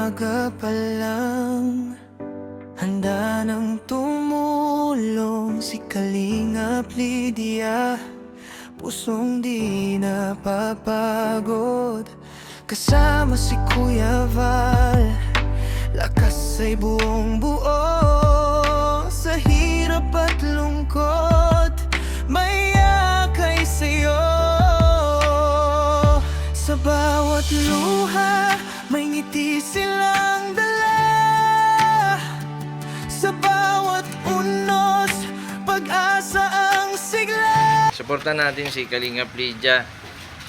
umaga pa lang, handa nang tumulong si Kalingap Lydia. Pusong di napapagod, kasama si Kuya Val. Lakas ay buong buo, sa hirap at lungkot may yakay sa'yo. Sa bawat luha may ngiti silang dala, sa bawat unos pag-asa ang sigla. Suportan natin si Kalingap Lydia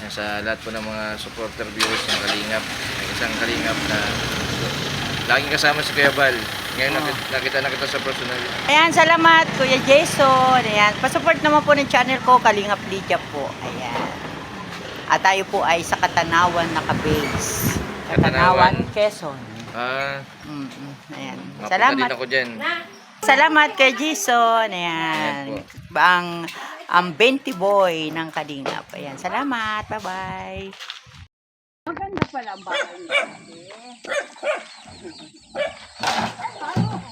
sa lahat po ng mga supporter viewers ng Kalingap. May isang Kalingap na laging kasama si Kuya Val. Ngayon nakita na kita sa personal. Ayan, salamat Kuya Jason. Ayan, pasupport naman po ng channel ko, Kalingap Lydia po. Ayan. At tayo po ay sa Katanawan naka-base. Katanawan, Quezon. Ayan. Mapunta Salamat. din ako dyan. Salamat kay Jason. Ayan. Ayan Ang 20 boy ng Kalingap. Ayan. Salamat. Bye-bye. Maganda pala ang bahay niya.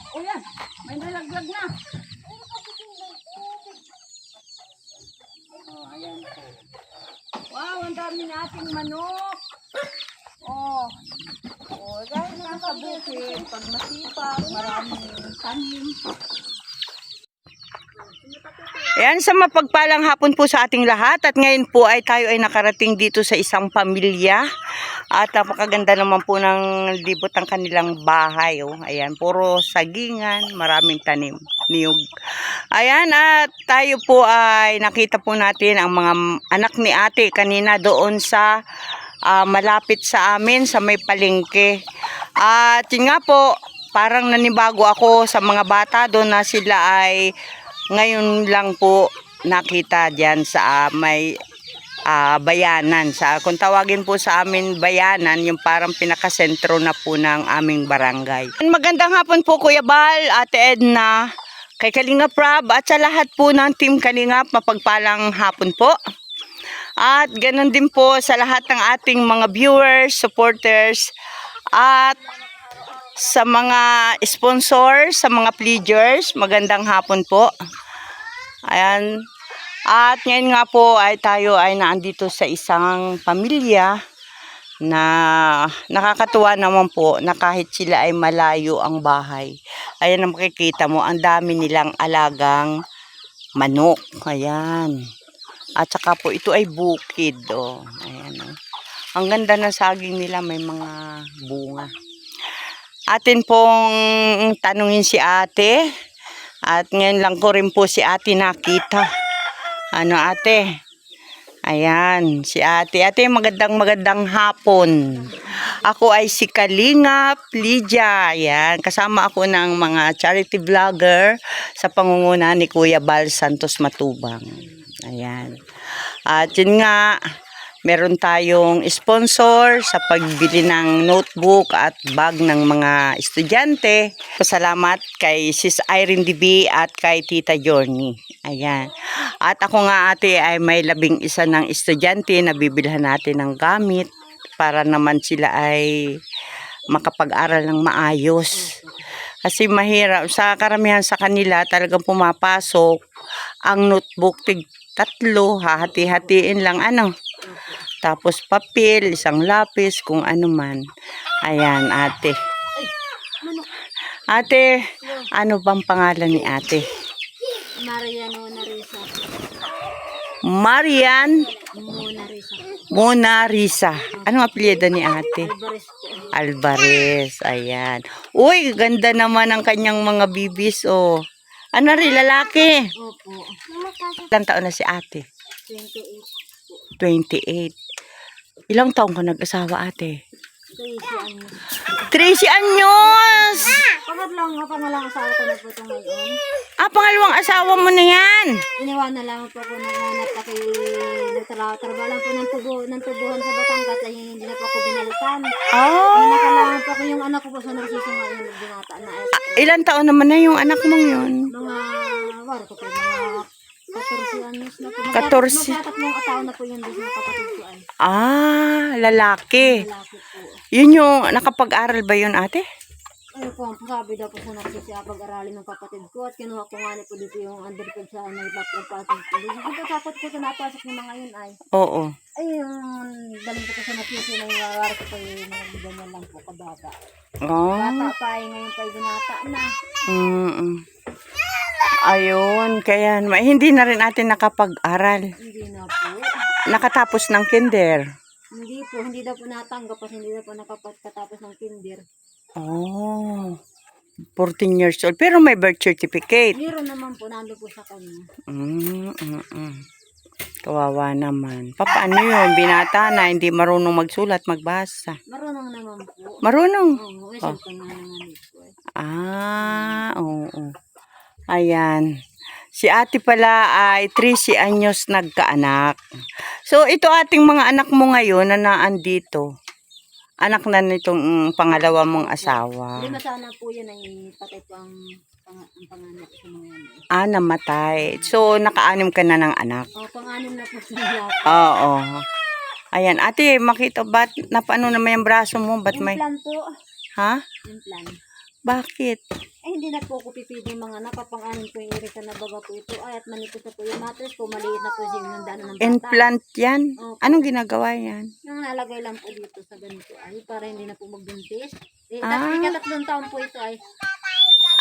O yan. May nalaglag na. Oh, ayan po. Wow, ang dami nating manok. Oh. Oh, dahil nasa bukid, pag masipag, maraming tanim. Ayan, sa mapagpalang hapon po sa ating lahat, at ngayon po ay tayo ay nakarating dito sa isang pamilya at napakaganda naman po ng libot ng kanilang bahay. Oh. Ayan, puro sagingan, maraming tanim, niyog. Ayan, at tayo po ay nakita po natin ang mga anak ni ate kanina doon sa malapit sa amin sa may palengke. At yun nga po, parang nanibago ako sa mga bata doon na sila ay ngayon lang po nakita diyan sa may bayanan. Kung tawagin po sa amin bayanan, yung parang pinakasentro na po ng aming barangay. Magandang hapon po Kuya Bal, Ate Edna, kay Kalingap Rob at sa lahat po ng Team Kalingap, mapagpalang hapon po. At ganun din po sa lahat ng ating mga viewers, supporters, at sa mga sponsors, sa mga pledgers, magandang hapon po. Ayan. At ngayon nga po ay tayo ay naandito sa isang pamilya na nakakatuwa naman po na kahit sila ay malayo ang bahay. Ayan ang makikita mo, ang dami nilang alagang manok. Ayan. At saka po ito ay bukid. Oh. Ayan. Oh. Ang ganda ng saging nila, may mga bunga. Atin pong tanungin si ate. At ngayon lang ko rin po si ate nakita. Ano ate? Ayan, si ate. Ate, magandang hapon. Ako ay si Kalingap Lydia. Ayan, kasama ako ng mga charity vlogger sa pangunguna ni Kuya Val Santos Matubang. Ayan. At yun nga, meron tayong sponsor sa pagbili ng notebook at bag ng mga estudyante. Salamat kay Sis Irene DB at kay Tita Journey. Ayan. At ako nga ate ay may 11 ng estudyante na bibilhan natin ng gamit para naman sila ay makapag-aral ng maayos. Kasi mahirap. Sa karamihan sa kanila talagang pumapasok ang notebook tatlo, hahati-hatiin lang ano. Tapos papel, isang lapis, kung ano man. Ayan, ate. Ate, ano bang pangalan ni ate? Marian Monarisa. Marian Monarisa. Monarisa. Anong apelyido ni ate? Alvarez po. Alvarez. Ayan. Uy, ganda naman ang kanyang mga bibis, oh. Ano rin, lalaki? Opo. Ilang taon na si ate? 28. 28. Ilang taon ka nag-asawa, ate? 30 anos. 30 anyos! Pangalang asawa ko na po ito ngayon. Pangalawang asawa mo na yan. Iniwan na lang po ako ng anak at nagtrabaho lang po ng tubuhan sa Batangas ay hindi na po ako binalikan. Nakalangan po ako yung anak ko po sa nagsisong ngayon. Binata na. Ilang taon naman na yung anak mong yun? Mga, wala ko po, mga 14 anyos na po. 14. Magtatatlong taon na po yun doon sa kapatid ko ay. Lalaki. Lalaki po. Yun yung nakapag-aral ba yun, ate? Ano po, ang sabi daw po sa nagsisipag-aralin ng kapatid ko at kinuha ko nga po dito yung undergrad sa nagpapapasok ko. Dito takot ko sa napasok ng mga yun ay. Oo. Ay, yung daling ko sa nagsisi na yung wawari ko pa yung mga ganyan lang po kababa. Bata pa ay ngayon pa ay binata na. Ayun, kaya hindi na rin natin nakapag-aral. Hindi na po. Nakatapos ng kinder. Hindi po, hindi daw po natanggap at hindi daw po nakapagkatapos ng kinder. 14 years old. Pero may birth certificate. Meron naman po, nando po sa kanya. Kawawa naman. Paano yun? Binata na, hindi marunong magsulat, magbasa. Marunong naman po. Marunong? Oo, may cellphone nga naman po. Oo. Ayan. Si ate pala ay 13 anyos nagkaanak. So, ito ating mga anak mo ngayon na naandito. Anak na nitong pangalawa mong asawa. Hindi sana po yan ay patay po ang panganak sa mga yan. Namatay. So, naka-anim ka na ng anak. Pang-anim na po siya. Oo. Ayan, ate, makita ba't napano naman yung braso mo? Ba't may... Implant po. Ha? Implant. Bakit? Hindi na po ko pipili mga anak. Kapang-anim po yung irita na baga po ito. Ay, at manipis na po yung mattress po. Maliit na po siya yung daan ng bata. Implant yan? Opo. Anong ginagawa yan? Nang nalagay lang po dito sa ganito ay para hindi na po magbuntis. Ika-3 taon po ito ay.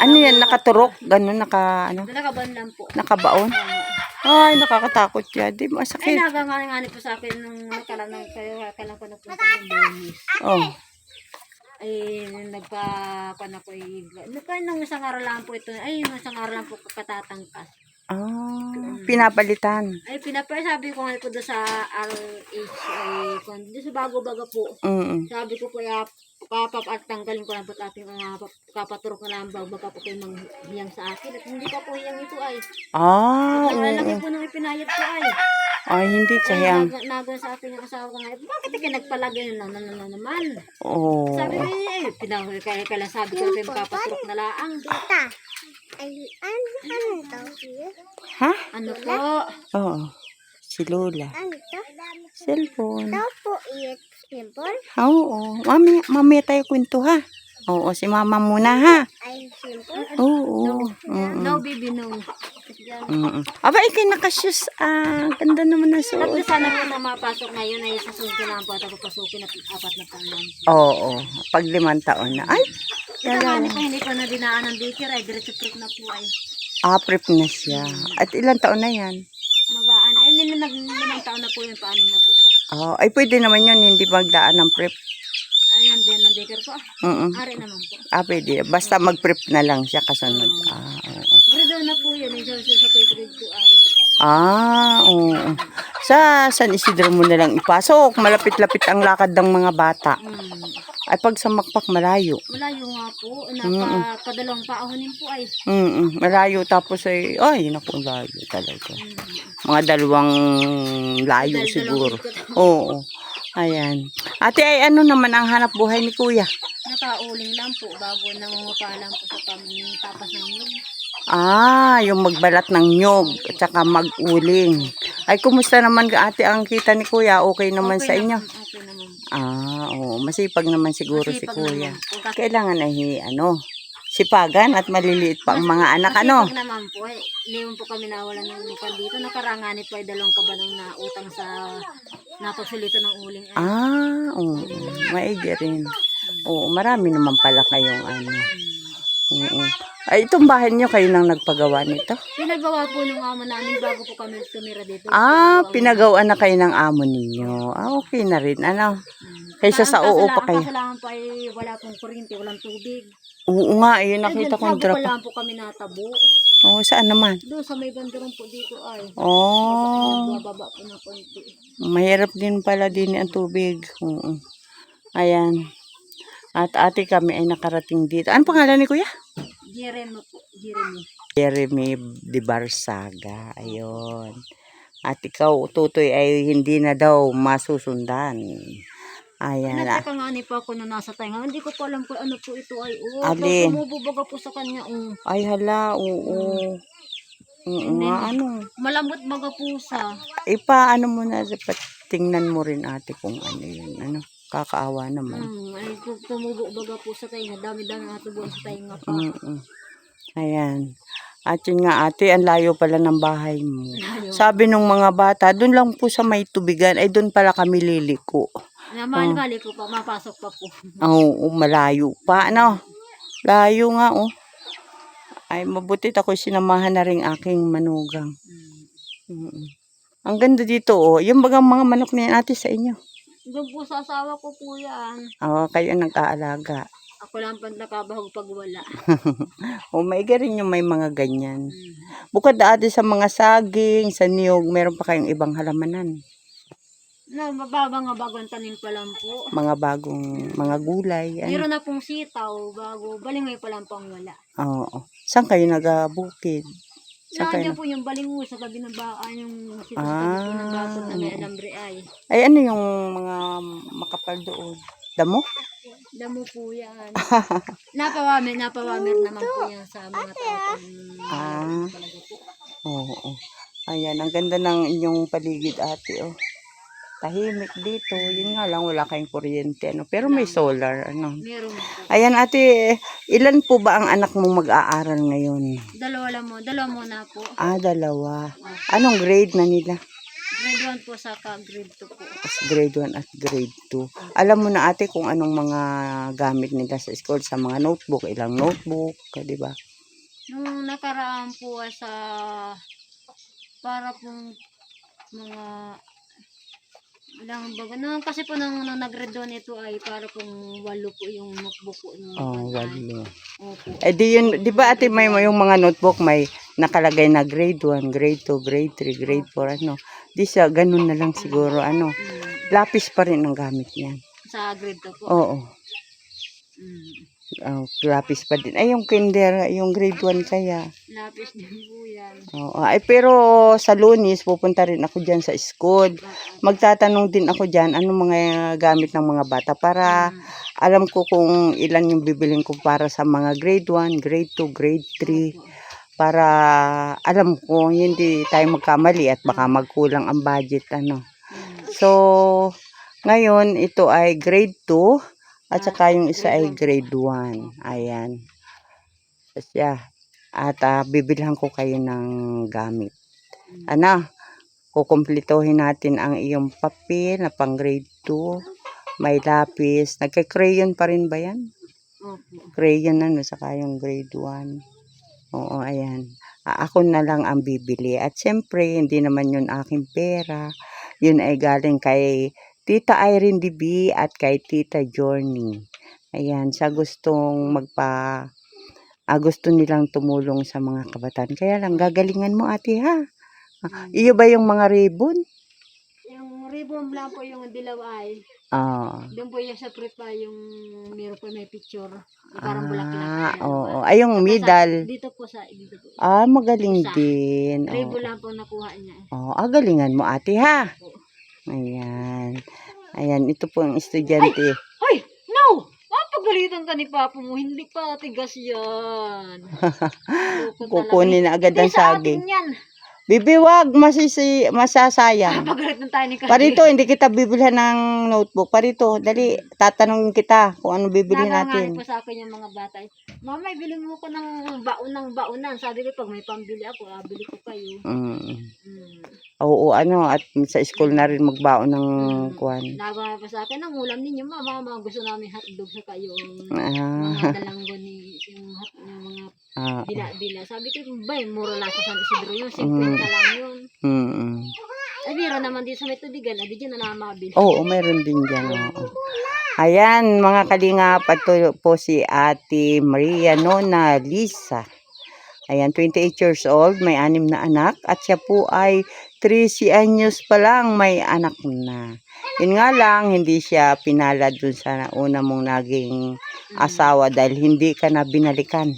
Ano yan? Nakaturok? Ganun, Nakaban lang po. nakabaon? Ay, nakakatakot yan. Di Ay, masakit. nagangani po sa akin nung nakalang ko napunta ng bonus. Oh. Ay, nagpa-pan ako nung isang araw lang po ito. Ay, nung isang araw lang po katatangkas. Pinapalitan. Ay, sabi ko nga po doon sa RH, ay, doon sa bago-baga po. Sabi ko po, tanggalin ko lang po ating kapaturok na lang baga po kayo manghiyang sa akin. At hindi pa po hiyang ito ay. Lalaki po nung ipinayat ko ay. Ay, hindi sayang. Nagawa sa akin yung asawa ko nga, bakit ka nagpalagay na naman? Oo. Sabi ko, kaya sabi ko kayo makapaturok na laang. Ha? Ano po? Oo. Si Lola. Cellphone. Oo. Mamaya tayo kwento ha. Oo, si mama muna ha. Oo. No, baby, no. Aba, ikay nakashoes. Ganda naman na suot. Tatlo sana po na mapasok ngayon ay sasunod lang po at papasukin at 4 na taon. Oo. Pag 5 taon na. Ay, Kaya po hindi pa na dinaan ng daycare ay diretso trip na po ay. prep na siya. At ilang taon na yan? Magaan. Ay, limang taon na po yun, 6 na po. Ay, pwede naman yun. Hindi magdaan ng prep. Ayan din ng daycare po. Ari naman po. Pwede. Basta mag-prep na lang siya kasunod. Oo. Grado na po yun. Isa sa grade 2 ay. Oo. Sa San Isidro mo na lang ipasok. Malapit-lapit ang lakad ng mga bata. Ay, pag sa Makpak, malayo. Malayo nga po. Padalawang paahonin po ay. Malayo. Tapos ay, naku, layo talaga. Mga 2 layo siguro. Oo. Ayan. Ate, ay ano naman ang hanap buhay ni kuya? Nakauling lang po. Bago nangungupa lang po sa tapas ng nyug. Yung magbalat ng nyog at saka mag-uling. Ay, kumusta naman ka ate ang kita ni kuya? Okay naman sa inyo? Okay naman. Oo. Masipag naman siguro si Masipag kuya. naman. Kailangan ay, sipagan at maliliit pa ang mga anak, Masipag naman po. Hindi po kami nawalan ng lupa dito. Nakarangani po ay 2 kabanang na utang sa napagsulito ng uling. Oo. Maigi rin. Oo, marami naman pala kayong Oo. Ay, itong bahay niyo kayo nang nagpagawa nito? Pinagawa po ng amo namin bago po kami tumira dito. Pinagawaan na kayo ng amo ninyo. Okay na rin, Kaysa sa oo pa kayo. Ang kasalahan pa ay wala pong kuryente, walang tubig. Oo nga, nakita kong drop. Wala po kami natabo. Oo, saan naman? Doon sa may banderong po dito ay. Bababa po na konti. Mahirap din pala din ang tubig. Oo. Ayan. At ate kami ay nakarating dito. Ano pangalan ni kuya? Jeremy po. Jeremy de Barsaga. Ayun. At ikaw, tutoy, ay hindi na daw masusundan. Ayan. Nagtaka nga ni pa ako na nasa tayo. Hindi ko pa alam kung ano po ito ay. Alin? Bumububaga po sa kanya. Ay hala, oo. Oo nga, ano. Malambot baga pusa. Ipaano mo na, dapat tingnan mo rin ate kung ano yun. Ano, kakaawa naman. Ay tumubo baga pusa tayo. Dami-dami natubuan sa tayo nga pa. Ayan. At yun nga ate, ang layo pala ng bahay mo. Layo. Sabi nung mga bata, doon lang po sa may tubigan, ay doon pala kami liliko. Mali ko pa, mapasok pa po. Oo, malayo pa, ano? Layo nga, oh. Ay, mabuti ako sinamahan na rin aking manugang. Ang ganda dito, oh. Yung bagang mga manok na yan ate sa inyo. Doon po sa asawa ko po yan. Oo, kayo nag-aalaga. Ako lang pang nakabahog pag wala. O, maiga rin yung may mga ganyan. Bukod ate sa mga saging, sa niyog, meron pa kayong ibang halamanan. No, mababa nga bagong tanim pa lang po. Mga bagong, mga gulay. Meron na pong sitaw, bago, balingay pa lang pang wala. Oo. Saan kayo nagabukid? Saan kayo? Nandiyan po yung balingoy sa tabi ng baan, yung sitaw sa tabi po ng baso na may alambre ay. Ay, ano yung mga makapal doon? Damo? Damo po yan. Napawamer naman po yan sa mga tao. Talaga po. Oo. Ayan, ang ganda ng inyong paligid ate, oh. Tahimik dito. Yun nga lang, wala kayong kuryente, ano. Pero may solar, ano. Meron po. Ayan ate, ilan po ba ang anak mong mag-aaral ngayon? Dalawa muna po. Dalawa. Anong grade na nila? Grade 1 po sa grade 2 po. Grade 1 at grade 2. Alam mo na ate kung anong mga gamit nila sa school, sa mga notebook, ilang notebook, di ba? Nung nakaraan po sa para pong mga ilang baga. No, kasi po nung nag-grade 1 ito ay para pong 8 po yung notebook po. Oh, 8. Opo. Eh di yun, di ba ate may yung mga notebook may nakalagay na grade 1, grade 2, grade 3, grade 4, ano. Di siya, ganun na lang siguro, ano. Lapis pa rin ang gamit niyan. Sa grade 2 po? Oo. Lapis pa din. Ay, yung kinder, yung grade 1 kaya. Lapis din po yan. Oo. Ay, pero sa Lunes, pupunta rin ako dyan sa school. Magtatanong din ako dyan, anong mga gamit ng mga bata para alam ko kung ilan yung bibiling ko para sa mga grade 1, grade 2, grade 3. Para alam ko, hindi tayo magkamali at baka magkulang ang budget, ano. So, ngayon, ito ay grade 2. At saka yung isa ay grade 1. Ayan. Siya. At bibilhan ko kayo ng gamit. Ano? Kukumplituhin natin ang iyong papel na pang grade 2. May lapis. Nagka-crayon pa rin ba yan? Crayon ano, saka yung grade 1. Oo, ayan. Ako na lang ang bibili. At syempre, hindi naman yun aking pera. Yun ay galing kay Tita Irene DB at kay Tita Journey. Ayan, sa gustong gusto nilang tumulong sa mga kabataan. Kaya lang, gagalingan mo ate ha. Iyo ba yung mga ribbon? Yung ribbon lang po yung dilaw ay. Doon po yung sa prepa yung meron po may picture. Parang bulaklak. Oo. Ay, yung medal. Dito po. Magaling din. Ribbon lang po nakuha niya. Galingan mo ate ha. Ayan. Ayan, ito po ang estudyante. Ay! No! Mapagalitan ka ni Papa mo. Hindi pa tigas yan. Kukunin na agad ang saging. Hindi sa atin yan. Bibi, wag. Masasayang. Mapagalitan tayo ni Kasi. Parito, hindi kita bibilhan ng notebook. Parito, dali. Tatanungin kita kung ano bibilhin natin. Naganganin po sa akin yung mga bata. Mama, bilhin mo ko ng baonan. Sabi ko, pag may pambili ako, bili ko kayo. Oo, ano, at sa school na rin magbaon ng kuwan. Naganganin po sa akin, ang ulam ninyo, mama, gusto namin hotdog sa kayo. Mga dalanggo ni, yung mga dila-dila. Sabi ko, mura lang sa San Isidro yun. 50 lang yun. Ay, meron naman din sa may tubigan. Di dyan na namabili. Oo, meron din dyan. Ayan, mga kalingap, ito po si Ate Maria Nona Lisa. Ayan, 28 years old, may 6 na anak. At siya po ay 13 anyos pa lang, may anak na. Yun nga lang, hindi siya pinalad dun sa una mong naging asawa dahil hindi ka na binalikan.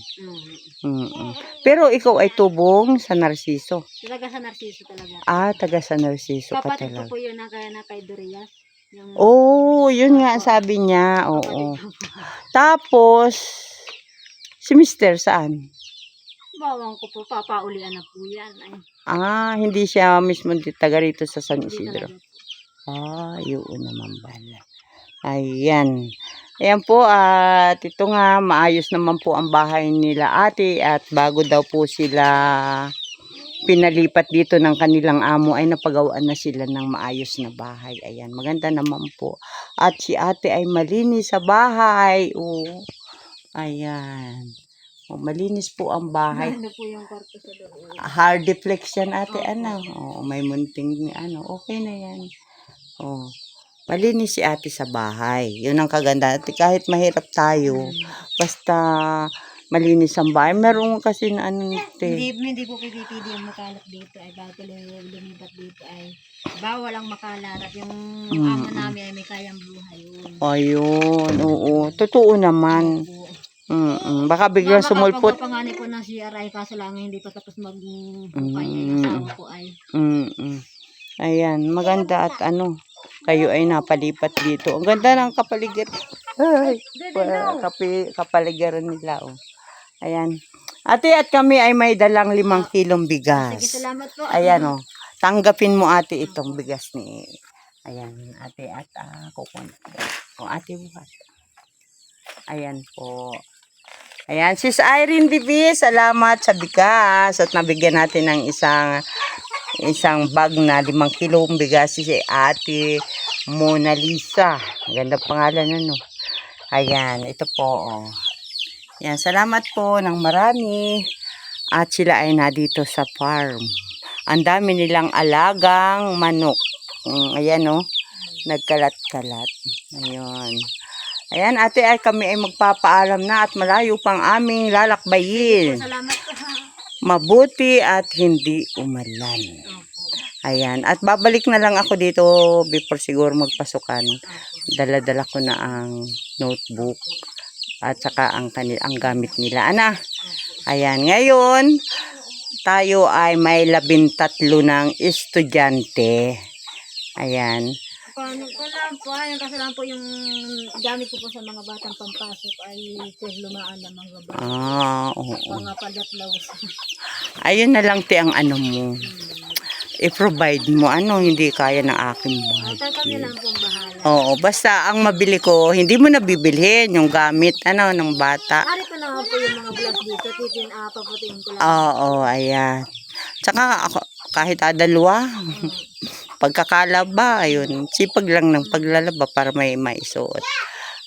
Pero ikaw ay tubong sa Narciso. Talaga sa Narciso talaga. Taga sa Narciso ka Kapatid talaga. ko po yun na kay Dorias. Yun nga sabi niya. Oo. Tapos, si Mister saan? Bawang ko po, papaulian na po yan. Ay, Hindi siya mismo taga rito sa San hindi Isidro. talaga. Yun naman pala. Ayan. Ayan po, at ito nga, maayos naman po ang bahay nila ate, at bago daw po sila pinalipat dito ng kanilang amo, ay napagawaan na sila ng maayos na bahay. Ayan, maganda naman po. At si ate ay malinis sa bahay. Ayan. Malinis po ang bahay. Ano po yung kwarto sa loob? Hard deflex yan ate, Opo. may munting okay na yan. Malinis si ate sa bahay. Yun ang kaganda. Ate, kahit mahirap tayo, basta malinis ang bahay. Meron kasi na Hindi po pipipili yung makalat dito ay bago lumipat dito ay bawal ang makalat at yung amo namin ay may kayang buhay yun. Ayun, oo. Totoo naman. Baka biglang sumulpot. Panganay po ng CRI kaso lang hindi pa tapos mag-hukay ay asawa ko ay. Ayan, maganda at kayo ay napalipat dito. Ang ganda ng kapaligiran. Ay, kapaligiran nila. Ayan. Ate, at kami ay may dalang 5 kilong bigas. Sige, salamat po. Ayan tanggapin mo ate itong bigas ni. Ayan, ate at kukunin. Ate buhat. Ayan po. Ayan, Sis Irene Bibi, salamat sa bigas at nabigyan natin ng isang bag na 5 kilong bigas si Ate Mona Lisa. Ganda pangalan Ayan, ito po. Ayan, salamat po ng marami. At sila ay na dito sa farm. Ang dami nilang alagang manok. Ayan nagkalat-kalat. Ayun. Ayan, ate, ay kami ay magpapaalam na at malayo pang aming lalakbayin. Salamat po. Mabuti at hindi umulan. Ayan, at babalik na lang ako dito before siguro magpasukan. Dala-dala ko na ang notebook at saka ang gamit nila. Ayan, ngayon tayo ay may 13 ng estudyante. Ayan. Yung kasi lang po yung gamit ko po sa mga batang pampasok ay lumaan na mga bata. Oo. Mga padatlaws. Ayun na lang ang mo. I-provide mo hindi kaya ng aking Kami lang pong bahala. Oo, basta ang mabili ko, hindi mo na bibilhin yung gamit ng bata. Ari pa naman po yung mga vlogs dito, paputin ko lang. Oo, ayan. Tsaka ako, kahit dalawa, pagkakalaba, ayun, sipag lang ng paglalaba para may maisuot.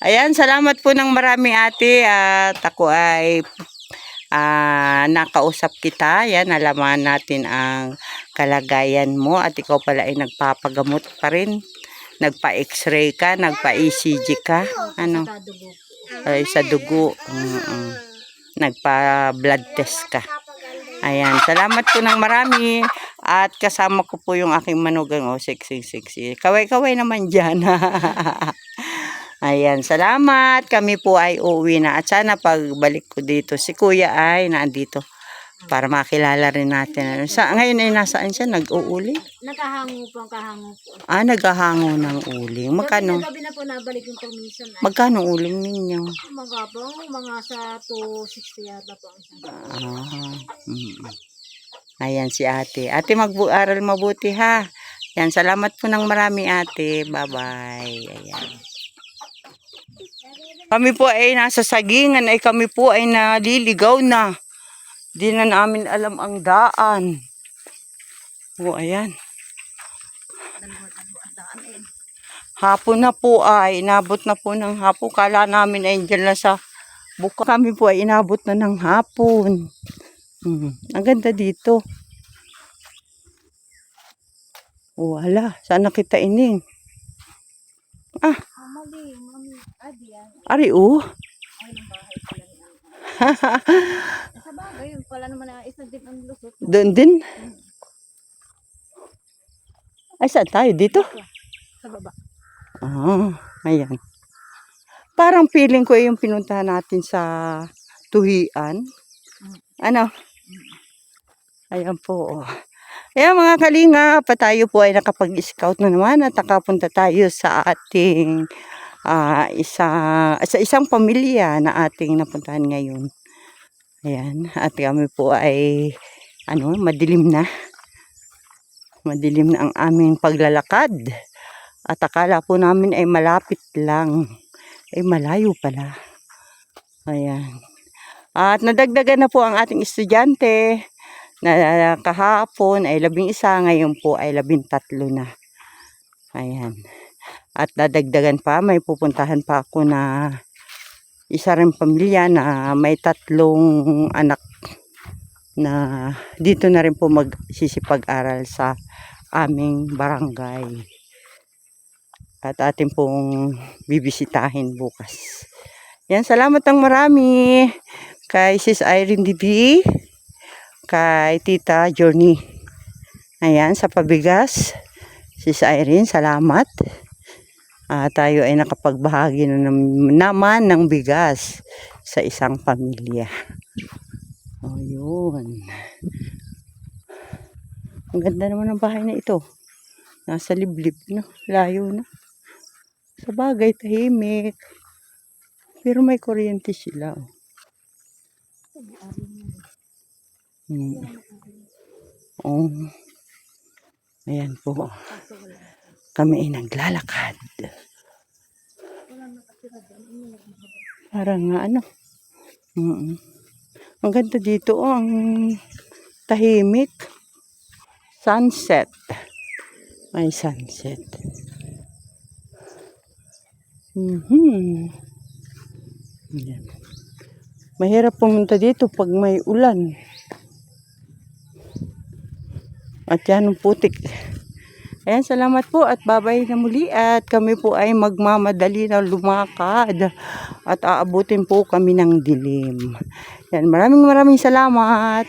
Ayan, salamat po ng marami ate, at ako ay nakausap kita. Yan, nalaman natin ang kalagayan mo at ikaw pala ay nagpapagamot pa rin. Nagpa-x-ray ka, nagpa-ECG ka, ay sa dugo. Nagpa-blood test ka. Ayan, salamat po ng marami. At kasama ko po yung aking manugang. Sexy. Kaway-kaway naman dyan. Ayan, salamat. Kami po ay uuwi na. At sana pagbalik ko dito, si kuya ay naandito. Para makilala rin natin. Ngayon ay nasaan siya? Nag-uuli? Naghahango po. Naghahango ng uling. Magkano? Gabi na po nabalik yung permission. Magkano uling ninyo? Mga sa 260 yata po ang isang. Ayan si ate. Ate, mag-aral mabuti ha. Yan, salamat po ng marami ate. Bye-bye. Ayan. Kami po ay nasa sagingan. Kami po ay naliligaw na. Di na namin alam ang daan. Ayan. Hapon na po ay inabot na po ng hapon. Kala namin ay dyan lang sa buka. Kami po ay inabot na ng hapon. Ang ganda dito. Wala. Saan nakita ining? Mali. Ari Sa bagay, yun pala naman isa din ang lusot. Doon din? Ay, saan tayo? Dito? Sa baba. Ayan. Parang feeling ko yung pinuntahan natin sa Tuhian. Ayan po. Ayan mga kalinga, tayo po ay nakapag-scout na naman at nakapunta tayo sa ating sa isang pamilya na ating napuntahan ngayon. Ayan, at kami po ay madilim na. Madilim na ang aming paglalakad. At akala po namin ay malapit lang. Ay malayo pala. Ayan. At nadagdagan na po ang ating estudyante na kahapon ay 11, ngayon po ay 13 na. Ayan. At dadagdagan pa, may pupuntahan pa ako na isa rin pamilya na may 3 anak na dito na rin po magsisipag-aral sa aming barangay. At atin pong bibisitahin bukas. Yan, salamat ang marami kay Sis Irene Divi, kay Tita Journey. Ayan, sa pabigas. Sis Irene, salamat. Tayo ay nakapagbahagi na naman ng bigas sa isang pamilya. O, yun. Ang ganda naman ng bahay na ito. Nasa liblib, no? Layo na. Sa bagay, tahimik. Pero may kuryente sila. Oh. Ayan po. Kami ay naglalakad. Parang ang ganda dito, ang tahimik. Sunset. May sunset. Ayan. Mahirap pumunta dito pag may ulan. At yan ang putik. Ayan, salamat po at babay na muli at kami po ay magmamadali na lumakad at aabutin po kami ng dilim. Yan, maraming salamat.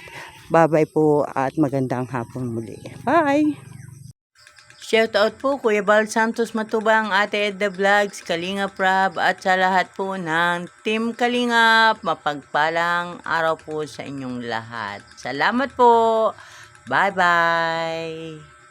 Babay po at magandang hapon muli. Bye! Shout out po Kuya Bal Santos Matubang, Ate Edda Vlogs, Kalinga Prab at sa lahat po ng Team Kalingap. Mapagpalang araw po sa inyong lahat. Salamat po! Bye-bye!